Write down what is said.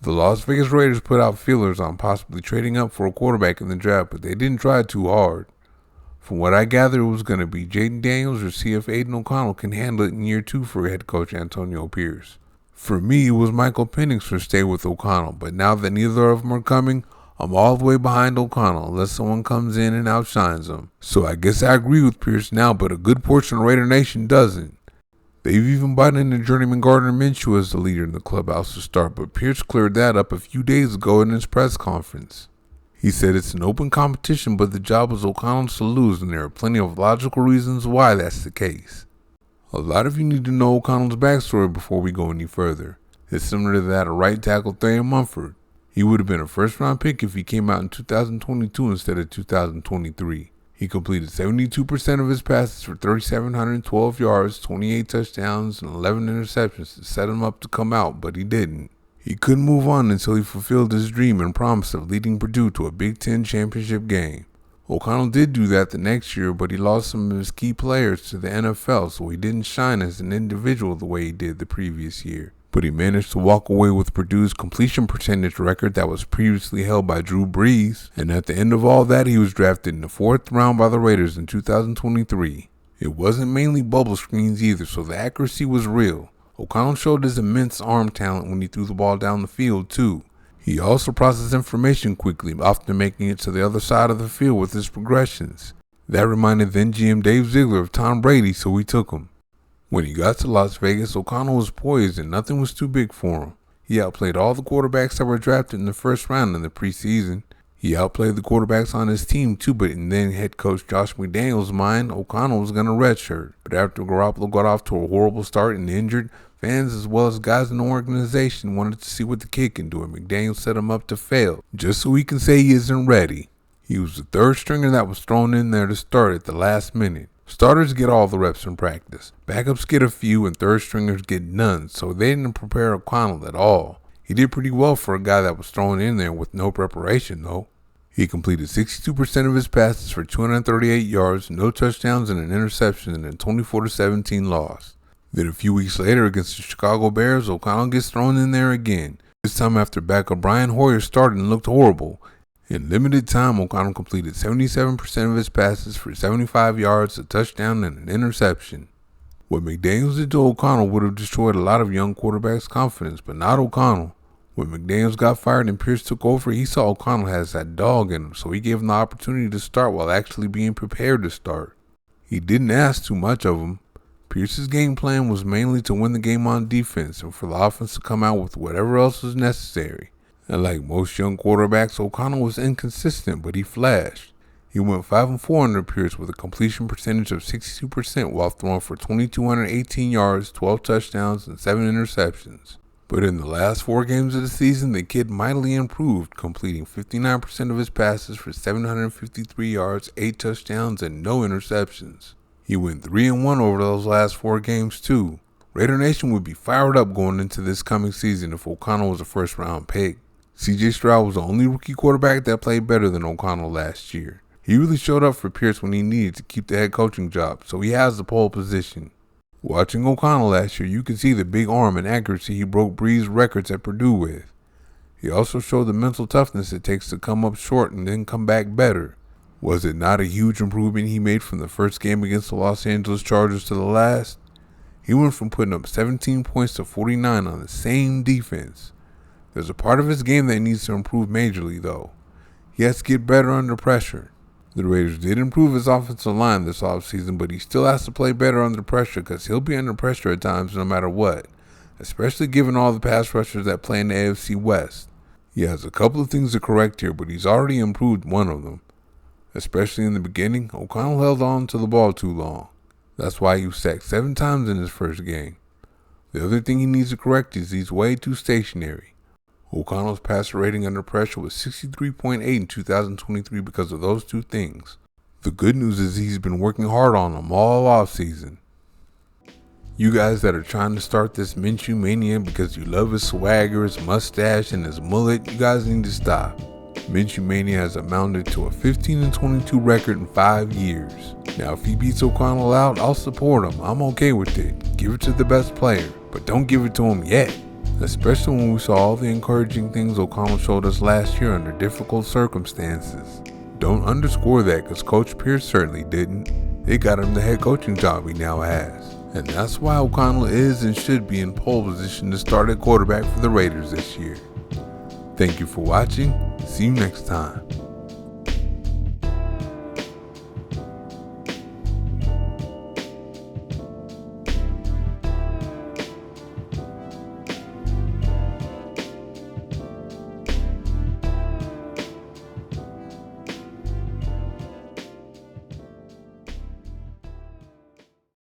The Las Vegas Raiders put out feelers on possibly trading up for a quarterback in the draft, but they didn't try too hard. From what I gathered, it was going to be Jaden Daniels or see if Aidan O'Connell can handle it in year 2 for head coach Antonio Pierce. For me, it was Michael Penix for stay with O'Connell, but now that neither of them are coming, I'm all the way behind O'Connell unless someone comes in and outshines him. So I guess I agree with Pierce now, but a good portion of Raider Nation doesn't. They've even brought in the journeyman Gardner Minshew as the leader in the clubhouse to start, but Pierce cleared that up a few days ago in his press conference. He said it's an open competition, but the job was O'Connell's to lose, and there are plenty of logical reasons why that's the case. A lot of you need to know O'Connell's backstory before we go any further. It's similar to that of right tackle Thayer Munford. He would have been a first-round pick if he came out in 2022 instead of 2023. He completed 72% of his passes for 3,712 yards, 28 touchdowns, and 11 interceptions to set him up to come out, but he didn't. He couldn't move on until he fulfilled his dream and promise of leading Purdue to a Big Ten championship game. O'Connell did do that the next year, but he lost some of his key players to the NFL, so he didn't shine as an individual the way he did the previous year. But he managed to walk away with Purdue's completion percentage record that was previously held by Drew Brees, and at the end of all that, he was drafted in the 4th round by the Raiders in 2023. It wasn't mainly bubble screens either, so the accuracy was real. O'Connell showed his immense arm talent when he threw the ball down the field, too. He also processed information quickly, often making it to the other side of the field with his progressions. That reminded then GM Dave Ziegler of Tom Brady, so he took him. When he got to Las Vegas, O'Connell was poised and nothing was too big for him. He outplayed all the quarterbacks that were drafted in the first round in the preseason. He outplayed the quarterbacks on his team too, but in then head coach Josh McDaniels' mind, O'Connell was going to redshirt. But after Garoppolo got off to a horrible start and injured, fans as well as guys in the organization wanted to see what the kid can do, and McDaniels set him up to fail, just so he can say he isn't ready. He was the third stringer that was thrown in there to start at the last minute. Starters get all the reps in practice. Backups get a few and third stringers get none, so they didn't prepare O'Connell at all. He did pretty well for a guy that was thrown in there with no preparation though. He completed 62% of his passes for 238 yards, no touchdowns, and an interception in a 24-17 loss. Then a few weeks later against the Chicago Bears, O'Connell gets thrown in there again, this time after backup Brian Hoyer started and looked horrible. In limited time, O'Connell completed 77% of his passes for 75 yards, a touchdown, and an interception. What McDaniels did to O'Connell would have destroyed a lot of young quarterbacks' confidence, but not O'Connell. When McDaniels got fired and Pierce took over, he saw O'Connell has that dog in him, so he gave him the opportunity to start while actually being prepared to start. He didn't ask too much of him. Pierce's game plan was mainly to win the game on defense and for the offense to come out with whatever else was necessary. And like most young quarterbacks, O'Connell was inconsistent, but he flashed. He went 5-4 under Pierce with a completion percentage of 62% while throwing for 2,218 yards, 12 touchdowns, and 7 interceptions. But in the last 4 games of the season, the kid mightily improved, completing 59% of his passes for 753 yards, 8 touchdowns, and no interceptions. He went 3-1 over those last 4 games too. Raider Nation would be fired up going into this coming season if O'Connell was a first-round pick. C.J. Stroud was the only rookie quarterback that played better than O'Connell last year. He really showed up for Pierce when he needed to keep the head coaching job, so he has the pole position. Watching O'Connell last year, you can see the big arm and accuracy he broke Brees' records at Purdue with. He also showed the mental toughness it takes to come up short and then come back better. Was it not a huge improvement he made from the first game against the Los Angeles Chargers to the last? He went from putting up 17 points to 49 on the same defense. There's a part of his game that needs to improve majorly though. He has to get better under pressure. The Raiders did improve his offensive line this offseason, but he still has to play better under pressure because he'll be under pressure at times no matter what, especially given all the pass rushers that play in the AFC West. He has a couple of things to correct here, but he's already improved one of them. Especially in the beginning, O'Connell held on to the ball too long. That's why he was sacked 7 times in his first game. The other thing he needs to correct is he's way too stationary. O'Connell's passer rating under pressure was 63.8 in 2023 because of those 2 things. The good news is he's been working hard on them all offseason. You guys that are trying to start this Minshew mania because you love his swagger, his mustache, and his mullet, you guys need to stop. Minshew mania has amounted to a 15-22 record in 5 years. Now if he beats O'Connell out, I'll support him. I'm okay with it. Give it to the best player, but don't give it to him yet. especially when we saw all the encouraging things O'Connell showed us last year under difficult circumstances. Don't underscore that, because Coach Pierce certainly didn't. It got him the head coaching job he now has. And that's why O'Connell is and should be in pole position to start at quarterback for the Raiders this year. Thank you for watching. See you next time.